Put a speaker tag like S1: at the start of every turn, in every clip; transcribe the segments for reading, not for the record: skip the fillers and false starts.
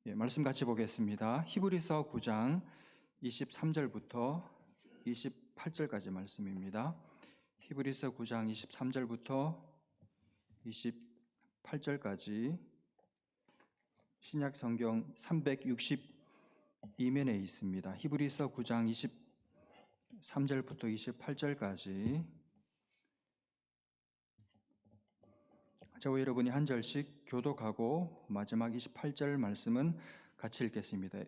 S1: 말씀 같이 보겠습니다. 히브리서 9장 23절부터 28절까지 말씀입니다. 히브리서 9장 23절부터 28절까지 신약 성경 362면에 있습니다. 히브리서 9장 23절부터 28절까지 저와 여러분이 한 절씩 교독하고 마지막 28절 말씀은 같이 읽겠습니다.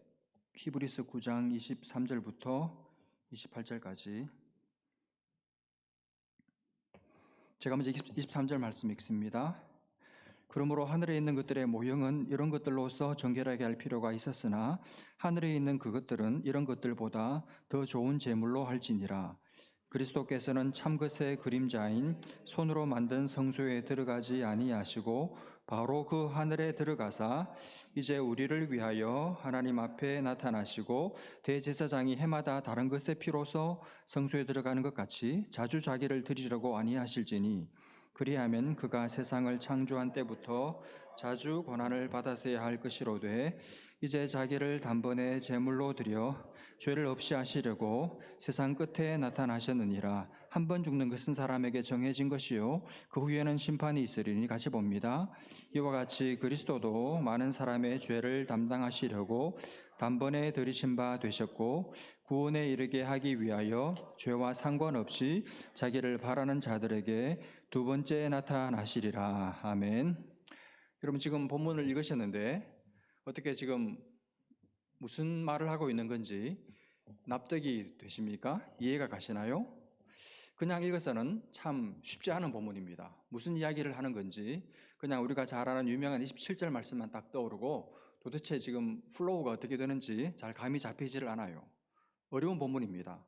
S1: 히브리서 9장 23절부터 28절까지 제가 먼저 23절 말씀 읽습니다. 그러므로 하늘에 있는 것들의 모형은 이런 것들로서 정결하게 할 필요가 있었으나 하늘에 있는 그것들은 이런 것들보다 더 좋은 제물로 할지니라. 그리스도께서는 참것의 그림자인 손으로 만든 성소에 들어가지 아니하시고 바로 그 하늘에 들어가사 이제 우리를 위하여 하나님 앞에 나타나시고 대제사장이 해마다 다른 것의 피로서 성소에 들어가는 것 같이 자주 자기를 드리려고 아니하실지니 그리하면 그가 세상을 창조한 때부터 자주 고난을 받았어야 할 것이로되 이제 자기를 단번에 제물로 드려 죄를 없이 하시려고 세상 끝에 나타나셨느니라. 한 번 죽는 것은 사람에게 정해진 것이요 그 후에는 심판이 있으리니 같이 봅니다. 이와 같이 그리스도도 많은 사람의 죄를 담당하시려고 단번에 들이신 바 되셨고 구원에 이르게 하기 위하여 죄와 상관없이 자기를 바라는 자들에게 두 번째 나타나시리라. 아멘. 여러분 지금 본문을 읽으셨는데 어떻게 지금 무슨 말을 하고 있는 건지 납득이 되십니까? 이해가 가시나요? 그냥 읽어서는 참 쉽지 않은 본문입니다. 무슨 이야기를 하는 건지 그냥 우리가 잘 아는 유명한 27절 말씀만 딱 떠오르고 도대체 지금 플로우가 어떻게 되는지 잘 감이 잡히지를 않아요. 어려운 본문입니다.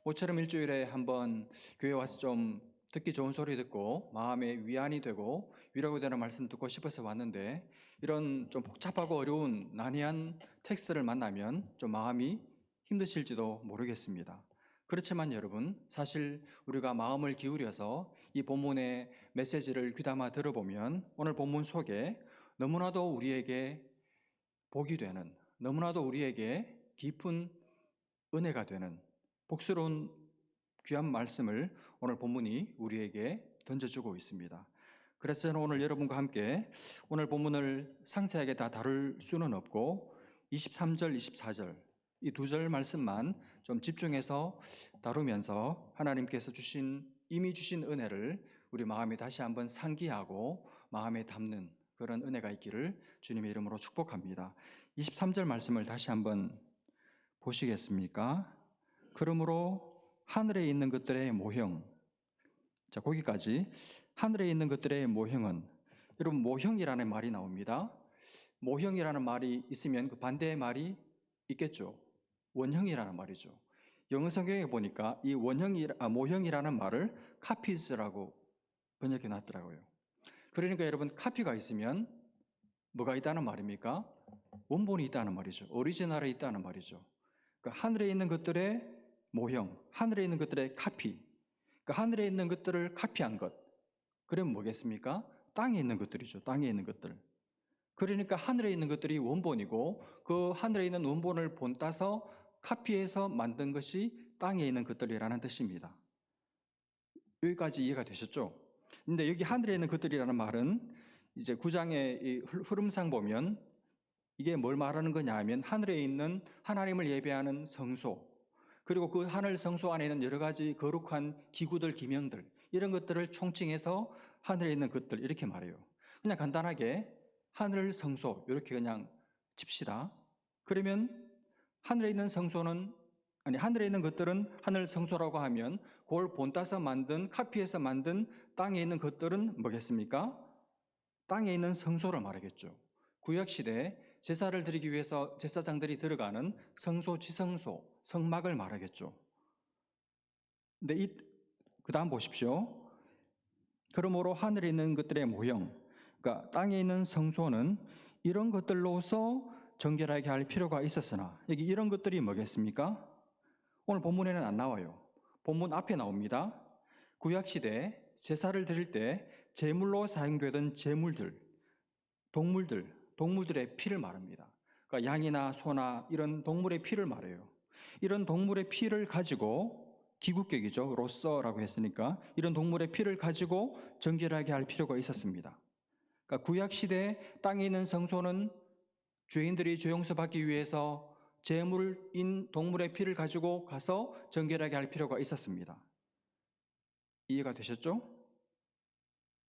S1: 모처럼 일주일에 한번 교회 와서 좀 듣기 좋은 소리 듣고 마음에 위안이 되고 위로가 되는 말씀 듣고 싶어서 왔는데 이런 좀 복잡하고 어려운 난해한 텍스트를 만나면 좀 마음이 힘드실지도 모르겠습니다. 그렇지만 여러분, 사실 우리가 마음을 기울여서 이 본문의 메시지를 귀담아 들어보면 오늘 본문 속에 너무나도 우리에게 복이 되는, 너무나도 우리에게 깊은 은혜가 되는 복스러운 귀한 말씀을 오늘 본문이 우리에게 던져주고 있습니다. 그래서 저는 오늘 여러분과 함께 오늘 본문을 상세하게 다 다룰 수는 없고 23절, 24절 이 두 절 말씀만 좀 집중해서 다루면서 하나님께서 이미 주신 은혜를 우리 마음에 다시 한번 상기하고 마음에 담는 그런 은혜가 있기를 주님의 이름으로 축복합니다. 23절 말씀을 다시 한번 보시겠습니까? 그러므로 하늘에 있는 것들의 모형, 자 거기까지 하늘에 있는 것들의 모형은 여러분 모형이라는 말이 나옵니다. 모형이라는 말이 있으면 그 반대의 말이 있겠죠. 원형이라는 말이죠. 영어 성경에 보니까 이 모형이라는 말을 카피스라고 번역해 놨더라고요. 그러니까 여러분 카피가 있으면 뭐가 있다는 말입니까? 원본이 있다는 말이죠. 오리지널이 있다는 말이죠. 그러니까 하늘에 있는 것들의 모형, 하늘에 있는 것들의 카피, 그러니까 하늘에 있는 것들을 카피한 것, 그러면 뭐겠습니까? 땅에 있는 것들이죠. 땅에 있는 것들. 그러니까 하늘에 있는 것들이 원본이고 그 하늘에 있는 원본을 본따서 카피해서 만든 것이 땅에 있는 것들이라는 뜻입니다. 여기까지 이해가 되셨죠? 근데 여기 하늘에 있는 것들이라는 말은 이제 9장의 흐름상 보면 이게 뭘 말하는 거냐 하면 하늘에 있는 하나님을 예배하는 성소, 그리고 그 하늘 성소 안에 있는 여러 가지 거룩한 기구들, 기명들 이런 것들을 총칭해서 하늘에 있는 것들 이렇게 말해요. 그냥 간단하게 하늘 성소 이렇게 그냥 칩시다. 그러면 하늘에 있는 것들은 하늘 성소라고 하면 그걸 본따서 만든 카피해서 만든 땅에 있는 것들은 뭐겠습니까? 땅에 있는 성소를 말하겠죠. 구약시대 제사를 드리기 위해서 제사장들이 들어가는 성소, 지성소, 성막을 말하겠죠. 근데 그 다음 보십시오. 그러므로 하늘에 있는 것들의 모형, 그러니까 땅에 있는 성소는 이런 것들로서 정결하게 할 필요가 있었으나 여기 이런 것들이 뭐겠습니까? 오늘 본문에는 안 나와요. 본문 앞에 나옵니다. 구약시대 제사를 드릴 때 제물로 사용되던 제물들, 동물들의 피를 말합니다. 그러니까 양이나 소나 이런 동물의 피를 말해요. 이런 동물의 피를 가지고, 기구격이죠. 로서라고 했으니까 이런 동물의 피를 가지고 정결하게 할 필요가 있었습니다. 그러니까 구약시대 땅에 있는 성소는 죄인들이 죄 용서받기 위해서 제물인 동물의 피를 가지고 가서 정결하게 할 필요가 있었습니다. 이해가 되셨죠?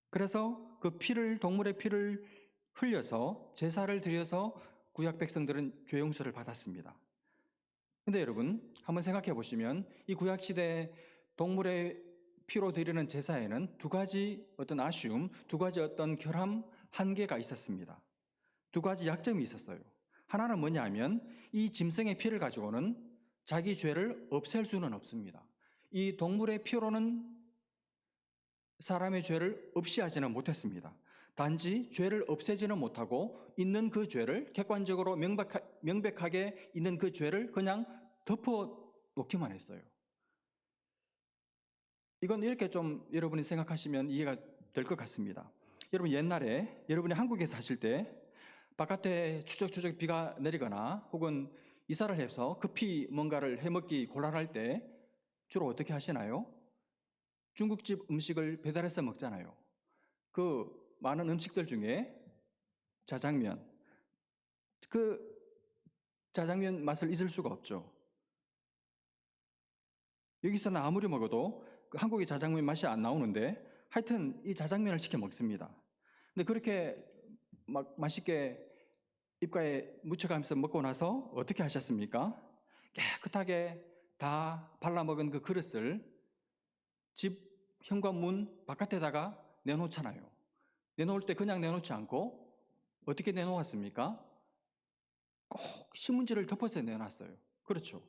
S1: 그래서 그 피를, 동물의 피를 흘려서 제사를 드려서 구약 백성들은 죄 용서를 받았습니다. 근데 여러분 한번 생각해 보시면 이 구약시대 동물의 피로 드리는 제사에는 두 가지 어떤 아쉬움, 두 가지 어떤 결함, 한계가 있었습니다. 두 가지 약점이 있었어요. 하나는 뭐냐 하면 이 짐승의 피를 가지고는 자기 죄를 없앨 수는 없습니다. 이 동물의 피로는 사람의 죄를 없이 하지는 못했습니다. 단지 죄를 없애지는 못하고 있는 그 죄를, 객관적으로 명백하게 있는 그 죄를 그냥 덮어 놓기만 했어요. 이건 이렇게 좀 여러분이 생각하시면 이해가 될 것 같습니다. 여러분 옛날에 여러분이 한국에 사실 때 바깥에 추적추적 비가 내리거나 혹은 이사를 해서 급히 뭔가를 해먹기 곤란할 때 주로 어떻게 하시나요? 중국집 음식을 배달해서 먹잖아요. 그 많은 음식들 중에 자장면, 그 자장면 맛을 잊을 수가 없죠. 여기서는 아무리 먹어도 그 한국의 자장면 맛이 안 나오는데 하여튼 이 자장면을 시켜 먹습니다. 근데 그렇게 막 맛있게 입가에 묻혀가면서 먹고 나서 어떻게 하셨습니까? 깨끗하게 다 발라먹은 그 그릇을 집 현관문 바깥에다가 내놓잖아요. 내놓을 때 그냥 내놓지 않고 어떻게 내놓았습니까? 꼭 신문지를 덮어서 내놨어요. 그렇죠.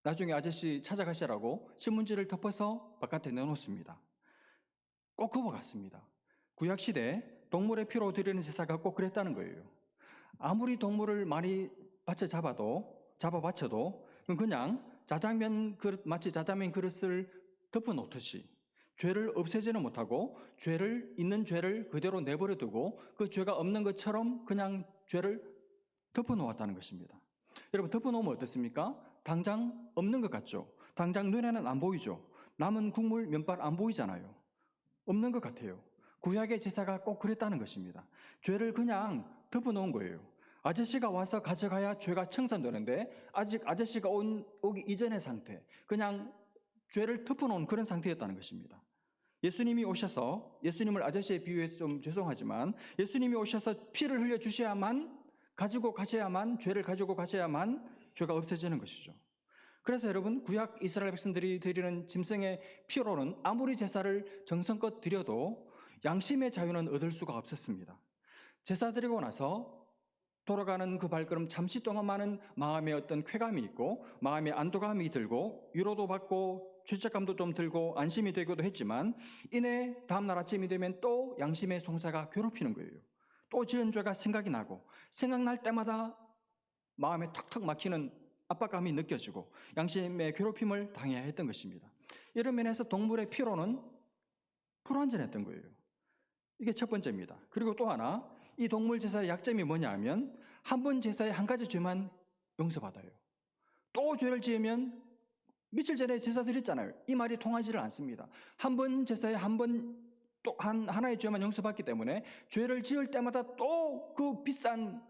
S1: 나중에 아저씨 찾아가시라고 신문지를 덮어서 바깥에 내놓습니다. 꼭 그거 같습니다. 구약시대 동물의 피로 드리는 제사가 꼭 그랬다는 거예요. 아무리 동물을 많이 잡아바쳐도 그냥 자장면 그릇, 마치 자장면 그릇을 덮어놓듯이 죄를 없애지는 못하고 있는 죄를 그대로 내버려 두고 그 죄가 없는 것처럼 그냥 죄를 덮어놓았다는 것입니다. 여러분 덮어놓으면 어떻습니까? 당장 없는 것 같죠? 당장 눈에는 안 보이죠? 남은 국물 면발 안 보이잖아요. 없는 것 같아요. 구약의 제사가 꼭 그랬다는 것입니다. 죄를 그냥 덮어놓은 거예요. 아저씨가 와서 가져가야 죄가 청산되는데 아직 아저씨가 오기 이전의 상태, 그냥 죄를 덮어놓은 그런 상태였다는 것입니다. 예수님이 오셔서, 예수님을 아저씨에 비유해서 좀 죄송하지만 예수님이 오셔서 피를 흘려주셔야만, 죄를 가지고 가셔야만 죄가 없어지는 것이죠. 그래서 여러분 구약 이스라엘 백성들이 드리는 짐승의 피로는 아무리 제사를 정성껏 드려도 양심의 자유는 얻을 수가 없었습니다. 제사 드리고 나서 돌아가는 그 발걸음 잠시 동안만은 마음에 어떤 쾌감이 있고 마음에 안도감이 들고 위로도 받고 죄책감도 좀 들고 안심이 되기도 했지만 이내 다음날 아침이 되면 또 양심의 송사가 괴롭히는 거예요. 또 지은 죄가 생각이 나고 생각날 때마다 마음에 턱턱 막히는 압박감이 느껴지고 양심의 괴롭힘을 당해야 했던 것입니다. 이런 면에서 동물의 피로는 불완전했던 거예요. 이게 첫 번째입니다. 그리고 또 하나, 이 동물 제사의 약점이 뭐냐 하면 한 번 제사에 한 가지 죄만 용서받아요. 또 죄를 지으면 며칠 전에 제사 드렸잖아요. 이 말이 통하지를 않습니다. 한 번 제사에 또 하나의 죄만 용서받기 때문에 죄를 지을 때마다 또 그 비싼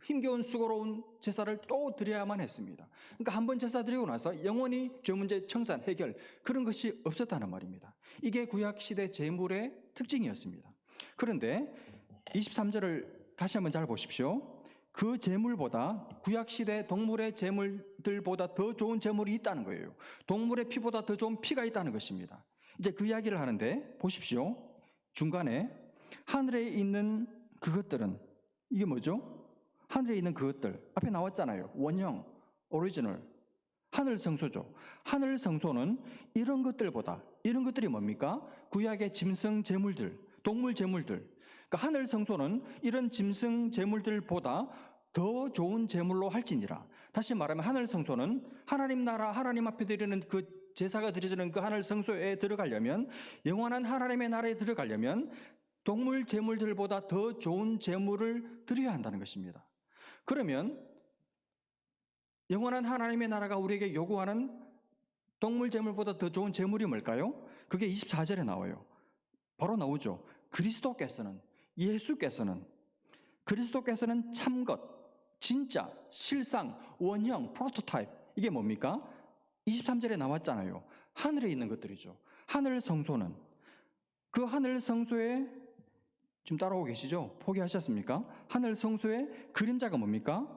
S1: 힘겨운 수고로운 제사를 또 드려야만 했습니다. 그러니까 한 번 제사 드리고 나서 영원히 죄 문제 청산, 해결 그런 것이 없었다는 말입니다. 이게 구약시대 제물의 특징이었습니다. 그런데 23절을 다시 한번 잘 보십시오. 그 제물보다 구약시대 동물의 제물들보다 더 좋은 제물이 있다는 거예요. 동물의 피보다 더 좋은 피가 있다는 것입니다. 이제 그 이야기를 하는데 보십시오. 중간에 하늘에 있는 그것들은 이게 뭐죠? 하늘에 있는 그것들 앞에 나왔잖아요. 원형, 오리지널, 하늘 성소죠. 하늘 성소는 이런 것들이 뭡니까? 구약의 짐승 제물들, 동물 제물들. 그러니까 하늘 성소는 이런 짐승 제물들보다 더 좋은 제물로 할지니라. 다시 말하면 하늘 성소는 하나님 나라, 하나님 앞에 드리는 그 제사가 드려지는 그 하늘 성소에 들어가려면, 영원한 하나님의 나라에 들어가려면 동물 제물들보다 더 좋은 제물을 드려야 한다는 것입니다. 그러면 영원한 하나님의 나라가 우리에게 요구하는 동물 제물보다 더 좋은 제물이 뭘까요? 그게 24절에 나와요. 바로 나오죠. 예수께서는 참것, 진짜, 실상, 원형, 프로토타입. 이게 뭡니까? 23절에 나왔잖아요. 하늘에 있는 것들이죠. 하늘 성소는, 그 하늘 성소에 지금 따라오고 계시죠? 포기하셨습니까? 하늘 성소의 그림자가 뭡니까?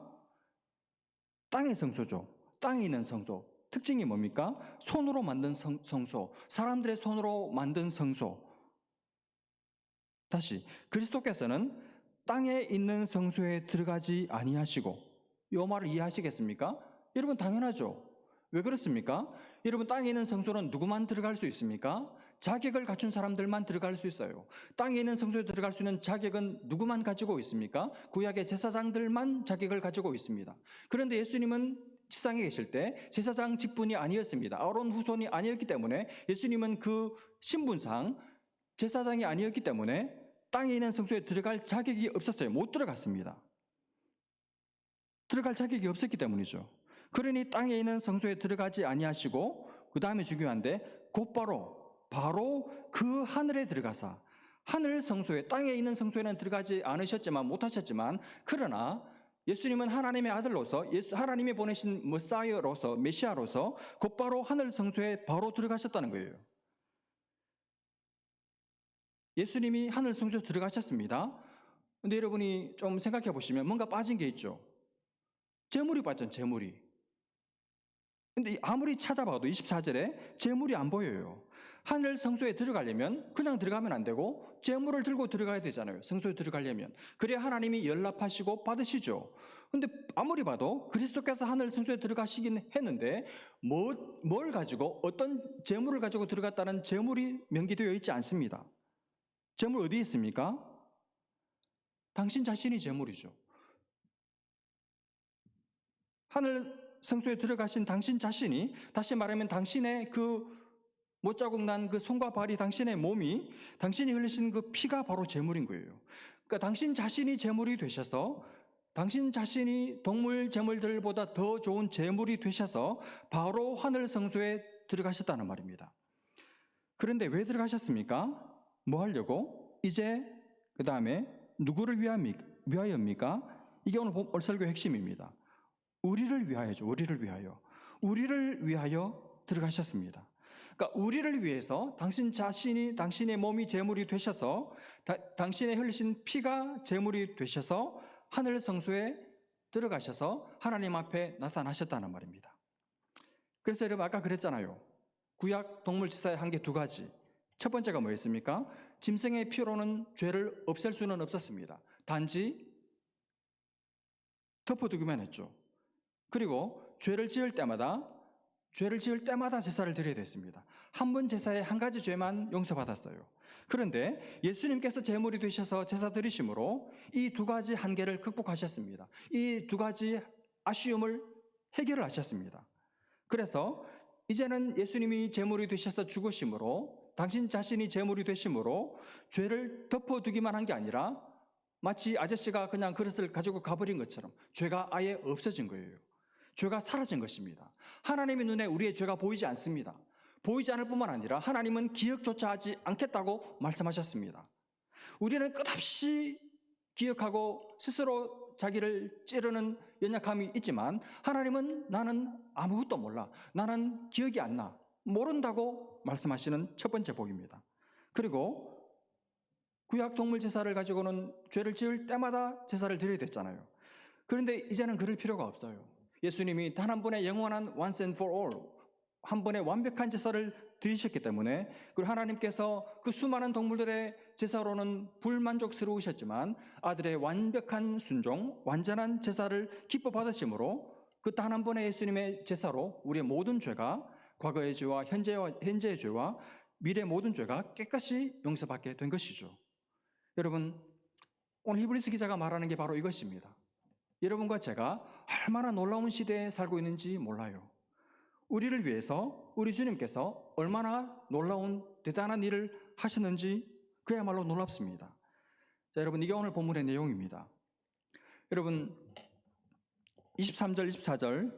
S1: 땅의 성소죠. 땅에 있는 성소. 특징이 뭡니까? 손으로 만든 성소. 사람들의 손으로 만든 성소. 다시, 그리스도께서는 땅에 있는 성소에 들어가지 아니하시고, 이 말을 이해하시겠습니까? 여러분 당연하죠. 왜 그렇습니까? 여러분 땅에 있는 성소는 누구만 들어갈 수 있습니까? 자격을 갖춘 사람들만 들어갈 수 있어요. 땅에 있는 성소에 들어갈 수 있는 자격은 누구만 가지고 있습니까? 구약의 제사장들만 자격을 가지고 있습니다. 그런데 예수님은 지상에 계실 때 제사장 직분이 아니었습니다. 아론 후손이 아니었기 때문에 예수님은 그 신분상 제사장이 아니었기 때문에 땅에 있는 성소에 들어갈 자격이 없었어요. 못 들어갔습니다. 들어갈 자격이 없었기 때문이죠. 그러니 땅에 있는 성소에 들어가지 아니하시고, 그 다음에 중요한데 바로 그 하늘에 들어가사, 하늘 성소에, 땅에 있는 성소에는 들어가지 않으셨지만, 못하셨지만, 그러나 예수님은 하나님의 아들로서, 하나님이 보내신 머사이어로서, 메시아로서 곧바로 하늘 성소에 바로 들어가셨다는 거예요. 예수님이 하늘 성소에 들어가셨습니다. 근데 여러분이 좀 생각해 보시면 뭔가 빠진 게 있죠. 제물이 빠졌죠, 제물이. 근데 아무리 찾아봐도 24절에 제물이 안 보여요. 하늘 성소에 들어가려면 그냥 들어가면 안 되고 제물을 들고 들어가야 되잖아요. 성소에 들어가려면. 그래야 하나님이 연락하시고 받으시죠. 근데 아무리 봐도 그리스도께서 하늘 성소에 들어가시긴 했는데 뭘 가지고, 어떤 제물을 가지고 들어갔다는 제물이 명기되어 있지 않습니다. 제물 어디에 있습니까? 당신 자신이 제물이죠. 하늘 성소에 들어가신 당신 자신이, 다시 말하면 당신의 그 못자국 난 그 손과 발이, 당신의 몸이, 당신이 흘리신 그 피가 바로 제물인 거예요. 그러니까 당신 자신이 제물이 되셔서, 당신 자신이 동물 제물들보다 더 좋은 제물이 되셔서 바로 하늘 성소에 들어가셨다는 말입니다. 그런데 왜 들어가셨습니까? 뭐 하려고? 이제 그 다음에 누구를 위하여입니까? 이게 오늘 설교의 핵심입니다. 우리를 위하여죠. 우리를 위하여 들어가셨습니다. 그러니까 우리를 위해서 당신 자신이, 당신의 몸이 제물이 되셔서, 당신의 흘리신 피가 제물이 되셔서 하늘 성소에 들어가셔서 하나님 앞에 나타나셨다는 말입니다. 그래서 여러분 아까 그랬잖아요. 구약 동물 제사의 한계 두 가지. 첫 번째가 뭐였습니까? 짐승의 피로는 죄를 없앨 수는 없었습니다. 단지 덮어두기만 했죠. 그리고 죄를 지을 때마다 제사를 드려야 됐습니다. 한 번 제사에 한 가지 죄만 용서받았어요. 그런데 예수님께서 제물이 되셔서 제사 드리심으로 이 두 가지 한계를 극복하셨습니다. 이 두 가지 아쉬움을 해결을 하셨습니다. 그래서 이제는 예수님이 제물이 되셔서 죽으심으로, 당신 자신이 제물이 되심으로 죄를 덮어두기만 한 게 아니라 마치 아저씨가 그냥 그릇을 가지고 가버린 것처럼 죄가 아예 없어진 거예요. 죄가 사라진 것입니다. 하나님의 눈에 우리의 죄가 보이지 않습니다. 보이지 않을 뿐만 아니라 하나님은 기억조차 하지 않겠다고 말씀하셨습니다. 우리는 끝없이 기억하고 스스로 자기를 찌르는 연약함이 있지만 하나님은 나는 아무것도 몰라, 나는 기억이 안 나, 모른다고 말씀하시는 첫 번째 복입니다. 그리고 구약 동물 제사를 가지고는 죄를 지을 때마다 제사를 드려야 됐잖아요. 그런데 이제는 그럴 필요가 없어요. 예수님이 단 한 번의 영원한 once and for all, 한 번의 완벽한 제사를 드리셨기 때문에, 그리고 하나님께서 그 수많은 동물들의 제사로는 불만족스러우셨지만 아들의 완벽한 순종, 완전한 제사를 기뻐 받으심으로 그 단 한 번의 예수님의 제사로 우리의 모든 죄가, 과거의 죄와 현재의 죄와 미래의 모든 죄가 깨끗이 용서받게 된 것이죠. 여러분, 오늘 히브리서 기자가 말하는 게 바로 이것입니다. 여러분과 제가 얼마나 놀라운 시대에 살고 있는지 몰라요. 우리를 위해서 우리 주님께서 얼마나 놀라운 대단한 일을 하셨는지 그야말로 놀랍습니다. 자, 여러분, 이게 오늘 본문의 내용입니다. 여러분, 23절, 24절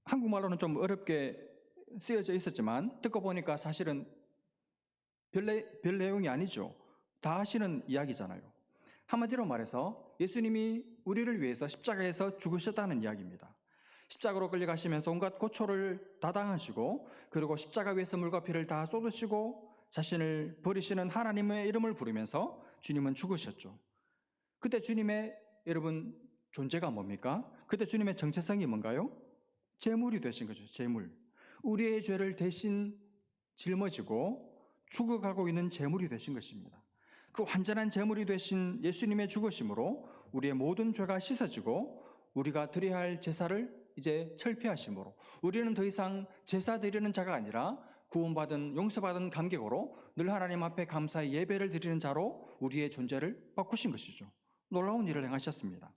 S1: 한국말로는 좀 어렵게 쓰여져 있었지만 듣고 보니까 사실은 별 내용이 아니죠. 다 아시는 이야기잖아요. 한마디로 말해서 예수님이 우리를 위해서 십자가에서 죽으셨다는 이야기입니다. 십자가로 끌려가시면서 온갖 고초를 다 당하시고, 그리고 십자가 위에서 물과 피를 다 쏟으시고 자신을 버리시는 하나님의 이름을 부르면서 주님은 죽으셨죠. 그때 주님의 여러분 존재가 뭡니까? 그때 주님의 정체성이 뭔가요? 제물이 되신 거죠. 제물. 우리의 죄를 대신 짊어지고 죽어가고 있는 제물이 되신 것입니다. 그 완전한 제물이 되신 예수님의 죽으심으로 우리의 모든 죄가 씻어지고 우리가 드려야 할 제사를 이제 철폐하심으로 우리는 더 이상 제사 드리는 자가 아니라 구원받은 용서받은 감격으로 늘 하나님 앞에 감사의 예배를 드리는 자로 우리의 존재를 바꾸신 것이죠. 놀라운 일을 행하셨습니다.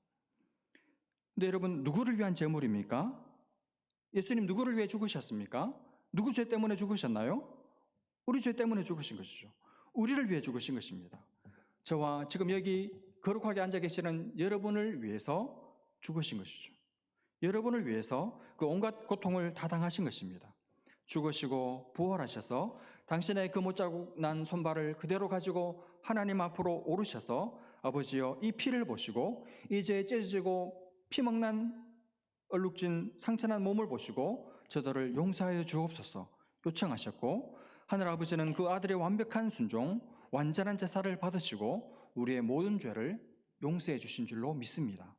S1: 근데 여러분, 누구를 위한 제물입니까? 예수님 누구를 위해 죽으셨습니까? 누구 죄 때문에 죽으셨나요? 우리 죄 때문에 죽으신 것이죠. 우리를 위해 죽으신 것입니다. 저와 지금 여기 거룩하게 앉아 계시는 여러분을 위해서 죽으신 것이죠. 여러분을 위해서 그 온갖 고통을 다 당하신 것입니다. 죽으시고 부활하셔서 당신의 그 못자국 난 손발을 그대로 가지고 하나님 앞으로 오르셔서 아버지여 이 피를 보시고 이제 찢어지고 피멍난 얼룩진 상처난 몸을 보시고 저들을 용서하여 주옵소서 요청하셨고, 하늘 아버지는 그 아들의 완벽한 순종, 완전한 제사를 받으시고 우리의 모든 죄를 용서해 주신 줄로 믿습니다.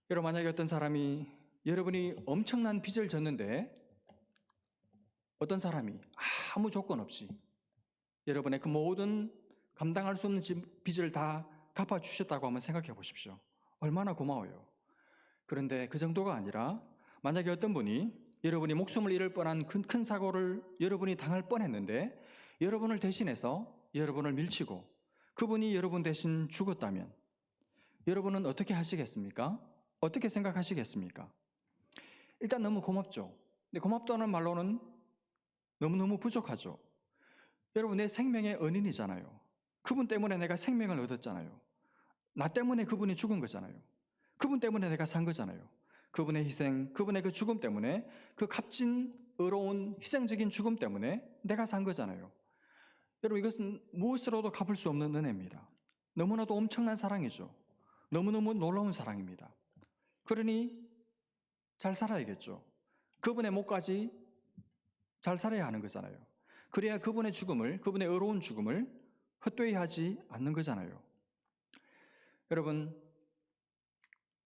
S1: 여러분, 만약에 어떤 사람이 여러분이 엄청난 빚을 졌는데 어떤 사람이 아무 조건 없이 여러분의 그 모든 감당할 수 없는 빚을 다 갚아주셨다고 한번 생각해 보십시오. 얼마나 고마워요. 그런데 그 정도가 아니라 만약에 어떤 분이 여러분이 목숨을 잃을 뻔한 큰 사고를 여러분이 당할 뻔했는데 여러분을 대신해서 여러분을 밀치고 그분이 여러분 대신 죽었다면 여러분은 어떻게 하시겠습니까? 어떻게 생각하시겠습니까? 일단 너무 고맙죠. 근데 고맙다는 말로는 너무너무 부족하죠. 여러분, 내 생명의 은인이잖아요. 그분 때문에 내가 생명을 얻었잖아요. 나 때문에 그분이 죽은 거잖아요. 그분 때문에 내가 산 거잖아요. 그분의 희생, 그분의 그 죽음 때문에, 그 값진 의로운 희생적인 죽음 때문에 내가 산 거잖아요. 여러분, 이것은 무엇으로도 갚을 수 없는 은혜입니다. 너무나도 엄청난 사랑이죠. 너무너무 놀라운 사랑입니다. 그러니 잘 살아야겠죠. 그분의 목까지 잘 살아야 하는 거잖아요. 그래야 그분의 죽음을, 그분의 의로운 죽음을 헛되이 하지 않는 거잖아요. 여러분,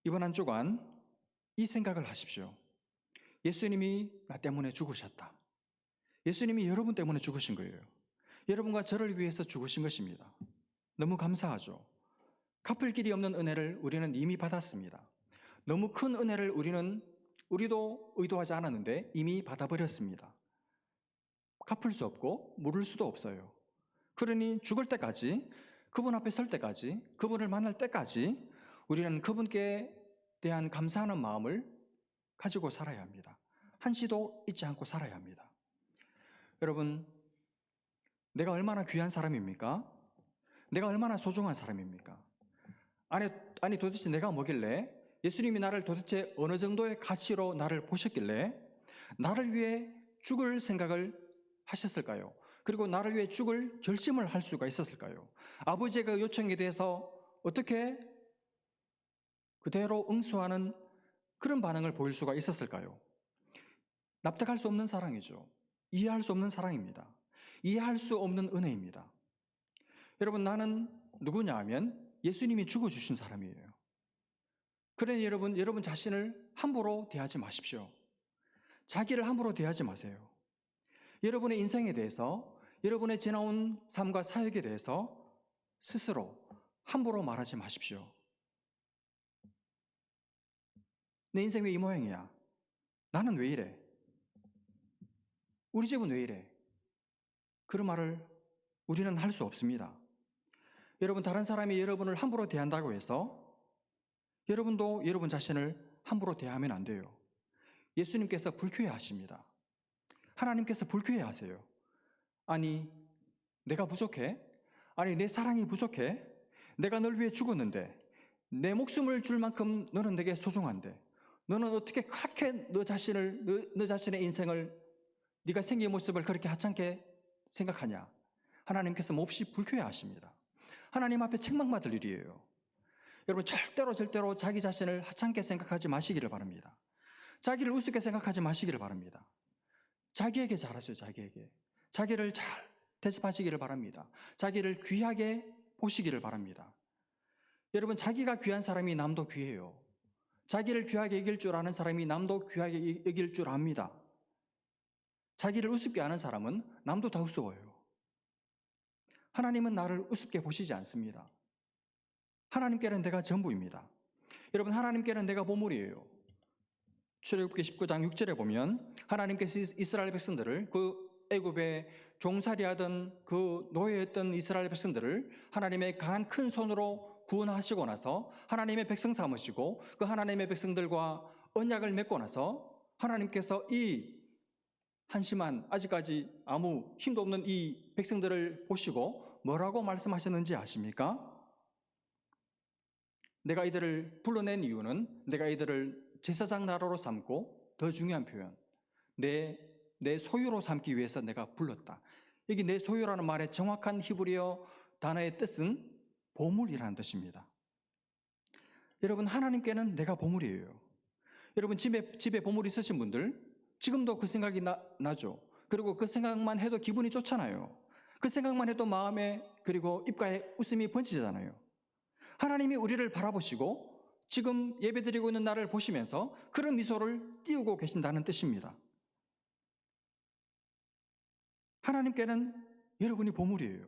S1: 이번 한 주간 이 생각을 하십시오. 예수님이 나 때문에 죽으셨다. 예수님이 여러분 때문에 죽으신 거예요. 여러분과 저를 위해서 죽으신 것입니다. 너무 감사하죠. 갚을 길이 없는 은혜를 우리는 이미 받았습니다. 너무 큰 은혜를 우리도 의도하지 않았는데 이미 받아버렸습니다. 갚을 수 없고 물을 수도 없어요. 그러니 죽을 때까지, 그분 앞에 설 때까지, 그분을 만날 때까지 우리는 그분께 대한 감사하는 마음을 가지고 살아야 합니다. 한시도 잊지 않고 살아야 합니다. 여러분, 내가 얼마나 귀한 사람입니까? 내가 얼마나 소중한 사람입니까? 아니 도대체 내가 뭐길래, 예수님이 나를 도대체 어느 정도의 가치로 나를 보셨길래 나를 위해 죽을 생각을 하셨을까요? 그리고 나를 위해 죽을 결심을 할 수가 있었을까요? 아버지의 그 요청에 대해서 어떻게 그대로 응수하는 그런 반응을 보일 수가 있었을까요? 납득할 수 없는 사랑이죠. 이해할 수 없는 사랑입니다. 이해할 수 없는 은혜입니다. 여러분, 나는 누구냐 하면 예수님이 죽어주신 사람이에요. 그러니 여러분 자신을 함부로 대하지 마십시오. 자기를 함부로 대하지 마세요. 여러분의 인생에 대해서, 여러분의 지나온 삶과 사역에 대해서 스스로 함부로 말하지 마십시오. 내 인생 왜 이 모양이야? 나는 왜 이래? 우리 집은 왜 이래? 그런 말을 우리는 할 수 없습니다. 여러분, 다른 사람이 여러분을 함부로 대한다고 해서 여러분도 여러분 자신을 함부로 대하면 안 돼요. 예수님께서 불쾌해 하십니다. 하나님께서 불쾌해 하세요. 아니, 내가 부족해? 아니, 내 사랑이 부족해? 내가 널 위해 죽었는데, 내 목숨을 줄 만큼 너는 내게 소중한데 너는 어떻게 그렇게 너 자신의 인생을 네가 생긴 모습을 그렇게 하찮게 생각하냐? 하나님께서 몹시 불쾌해하십니다. 하나님 앞에 책망받을 일이에요. 여러분 절대로 자기 자신을 하찮게 생각하지 마시기를 바랍니다. 자기를 우습게 생각하지 마시기를 바랍니다. 자기에게 잘하세요. 자기를 잘 대접하시기를 바랍니다. 자기를 귀하게 보시기를 바랍니다. 여러분 자기가 귀한 사람이 남도 귀해요. 자기를 귀하게 여길 줄 아는 사람이 남도 귀하게 여길 줄 압니다. 자기를 우습게 아는 사람은 남도 다 우스워요. 하나님은 나를 우습게 보시지 않습니다. 하나님께는 내가 전부입니다. 여러분 하나님께는 내가 보물이에요. 출애굽기 19장 6절에 보면 하나님께서 이스라엘 백성들을 그 애굽에 종살이하던 그 노예였던 이스라엘 백성들을 하나님의 강한 큰 손으로 구원하시고 나서 하나님의 백성 삼으시고 그 하나님의 백성들과 언약을 맺고 나서 하나님께서 이 한심한 아직까지 아무 힘도 없는 이 백성들을 보시고 뭐라고 말씀하셨는지 아십니까? 내가 이들을 불러낸 이유는 내가 이들을 제사장 나라로 삼고 더 중요한 표현 내 소유로 삼기 위해서 내가 불렀다. 여기 내 소유라는 말의 정확한 히브리어 단어의 뜻은 보물이라는 뜻입니다. 여러분 하나님께는 내가 보물이에요. 여러분 집에 보물 있으신 분들 지금도 그 생각이 나죠. 그리고 그 생각만 해도 기분이 좋잖아요. 그 생각만 해도 마음에 그리고 입가에 웃음이 번지잖아요. 하나님이 우리를 바라보시고 지금 예배드리고 있는 나를 보시면서 그런 미소를 띄우고 계신다는 뜻입니다. 하나님께는 여러분이 보물이에요.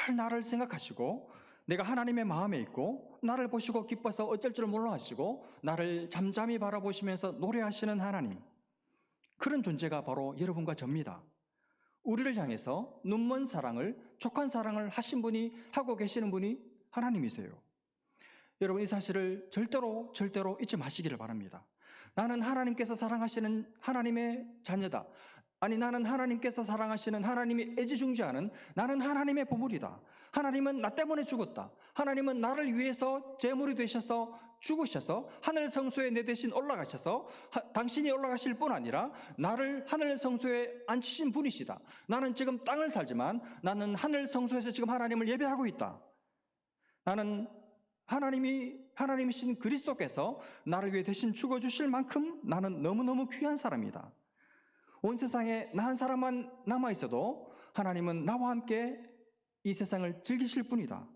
S1: 늘 나를 생각하시고 내가 하나님의 마음에 있고 나를 보시고 기뻐서 어쩔 줄 몰라 하시고 나를 잠잠히 바라보시면서 노래하시는 하나님, 그런 존재가 바로 여러분과 저입니다. 우리를 향해서 눈먼 사랑을, 족한 사랑을 하신 분이, 하고 계시는 분이 하나님이세요. 여러분 이 사실을 절대로 잊지 마시기를 바랍니다. 나는 하나님께서 사랑하시는 하나님의 자녀다. 아니 나는 하나님께서 사랑하시는 하나님이 애지중지하는 나는 하나님의 보물이다. 하나님은 나 때문에 죽었다. 하나님은 나를 위해서 제물이 되셔서 죽으셔서 하늘 성소에 내 대신 올라가셔서 당신이 올라가실 뿐 아니라 나를 하늘 성소에 앉히신 분이시다. 나는 지금 땅을 살지만 나는 하늘 성소에서 지금 하나님을 예배하고 있다. 나는 하나님이신 그리스도께서 나를 위해 대신 죽어주실 만큼 나는 너무너무 귀한 사람이다. 온 세상에 나 한 사람만 남아있어도 하나님은 나와 함께 이 세상을 즐기실 뿐이다.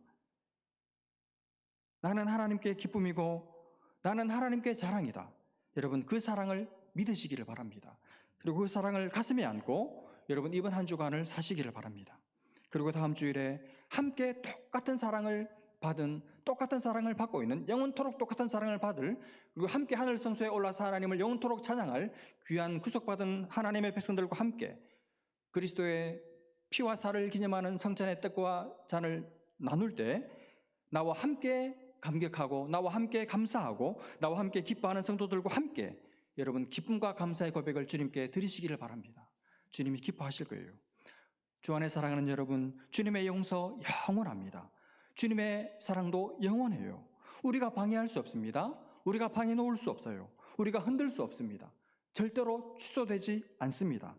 S1: 나는 하나님께 기쁨이고 나는 하나님께 자랑이다. 여러분 그 사랑을 믿으시기를 바랍니다. 그리고 그 사랑을 가슴에 안고 여러분 이번 한 주간을 사시기를 바랍니다. 그리고 다음 주일에 함께 똑같은 사랑을 받고 있는 영원토록 똑같은 사랑을 받을, 그리고 함께 하늘 성소에 올라서 하나님을 영원토록 찬양할 귀한 구속받은 하나님의 백성들과 함께 그리스도의 피와 살을 기념하는 성찬의 떡과 잔을 나눌 때 나와 함께 감격하고 나와 함께 감사하고 나와 함께 기뻐하는 성도들과 함께 여러분 기쁨과 감사의 고백을 주님께 드리시기를 바랍니다. 주님이 기뻐하실 거예요. 주 안에 사랑하는 여러분, 주님의 용서 영원합니다. 주님의 사랑도 영원해요. 우리가 방해할 수 없습니다. 우리가 방해 놓을 수 없어요. 우리가 흔들 수 없습니다. 절대로 취소되지 않습니다.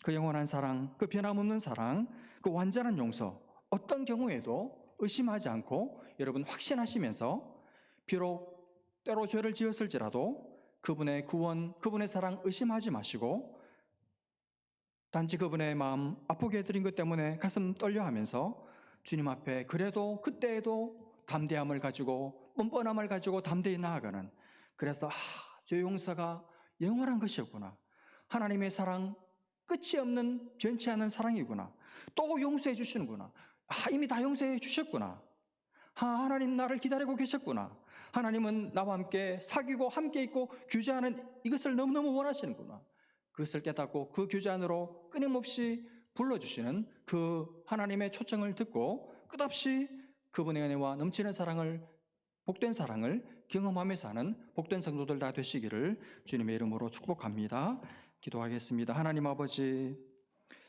S1: 그 영원한 사랑, 그 변함없는 사랑, 그 완전한 용서, 어떤 경우에도 의심하지 않고 여러분 확신하시면서 비록 때로 죄를 지었을지라도 그분의 구원, 그분의 사랑 의심하지 마시고 단지 그분의 마음 아프게 해드린 것 때문에 가슴 떨려하면서 주님 앞에 그래도 그때에도 담대함을 가지고 뻔뻔함을 가지고 담대히 나아가는, 그래서 죄 용서가 영원한 것이었구나. 하나님의 사랑 끝이 없는 변치 않는 사랑이구나. 또 용서해 주시는구나. 이미 다 용서해 주셨구나. 하나님 나를 기다리고 계셨구나. 하나님은 나와 함께 사귀고 함께 있고 교제하는 이것을 너무너무 원하시는구나. 그것을 깨닫고 그 교제 안으로 끊임없이 불러주시는 그 하나님의 초청을 듣고 끝없이 그분의 은혜와 넘치는 사랑을, 복된 사랑을 경험하며 사는 복된 성도들 다 되시기를 주님의 이름으로 축복합니다. 기도하겠습니다. 하나님 아버지,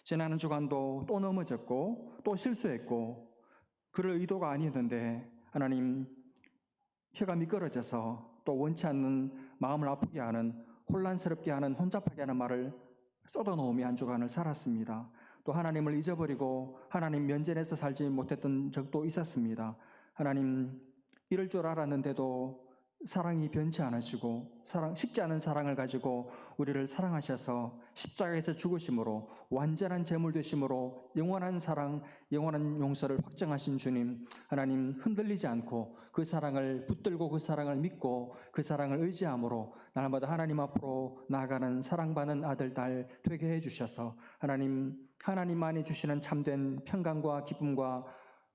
S1: 지나는 주간도 또 넘어졌고 또 실수했고 그럴 의도가 아니었는데 하나님 혀가 미끄러져서 또 원치 않는 마음을 아프게 하는 혼란스럽게 하는 혼잡하게 하는 말을 쏟아놓으며 한 주간을 살았습니다. 또 하나님을 잊어버리고 하나님 면전에서 살지 못했던 적도 있었습니다. 하나님 이럴 줄 알았는데도 사랑이 변치 않으시고 식지 않은 사랑을 가지고 우리를 사랑하셔서 십자가에서 죽으심으로 완전한 제물 되심으로 영원한 사랑, 영원한 용서를 확정하신 주님, 하나님 흔들리지 않고 그 사랑을 붙들고 그 사랑을 믿고 그 사랑을 의지함으로 날마다 하나님 앞으로 나아가는 사랑받는 아들, 딸 되게 해주셔서 하나님만이 주시는 참된 평강과 기쁨과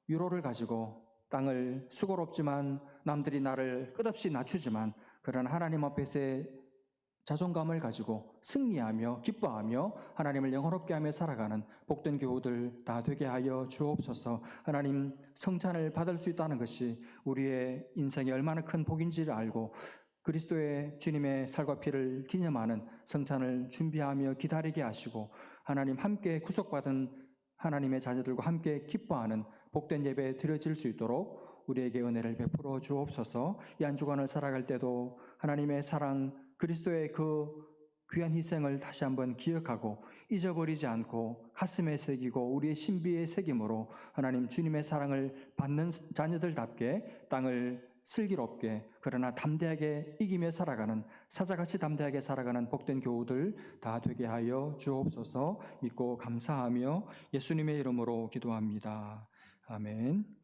S1: 위로를 가지고 땅을 수고롭지만 남들이 나를 끝없이 낮추지만 그러나 하나님 앞에서의 자존감을 가지고 승리하며 기뻐하며 하나님을 영화롭게 하며 살아가는 복된 교우들 다 되게 하여 주옵소서. 하나님 성찬을 받을 수 있다는 것이 우리의 인생이 얼마나 큰 복인지를 알고 그리스도의 주님의 살과 피를 기념하는 성찬을 준비하며 기다리게 하시고 하나님 함께 구속받은 하나님의 자녀들과 함께 기뻐하는 복된 예배 드려질 수 있도록 우리에게 은혜를 베풀어 주옵소서. 이 한 주간을 살아갈 때도 하나님의 사랑, 그리스도의 그 귀한 희생을 다시 한번 기억하고 잊어버리지 않고 가슴에 새기고 우리의 신비에 새김으로 하나님 주님의 사랑을 받는 자녀들답게 땅을 슬기롭게 그러나 담대하게 이기며 살아가는 사자같이 담대하게 살아가는 복된 교우들 다 되게 하여 주옵소서. 믿고 감사하며 예수님의 이름으로 기도합니다. 아멘.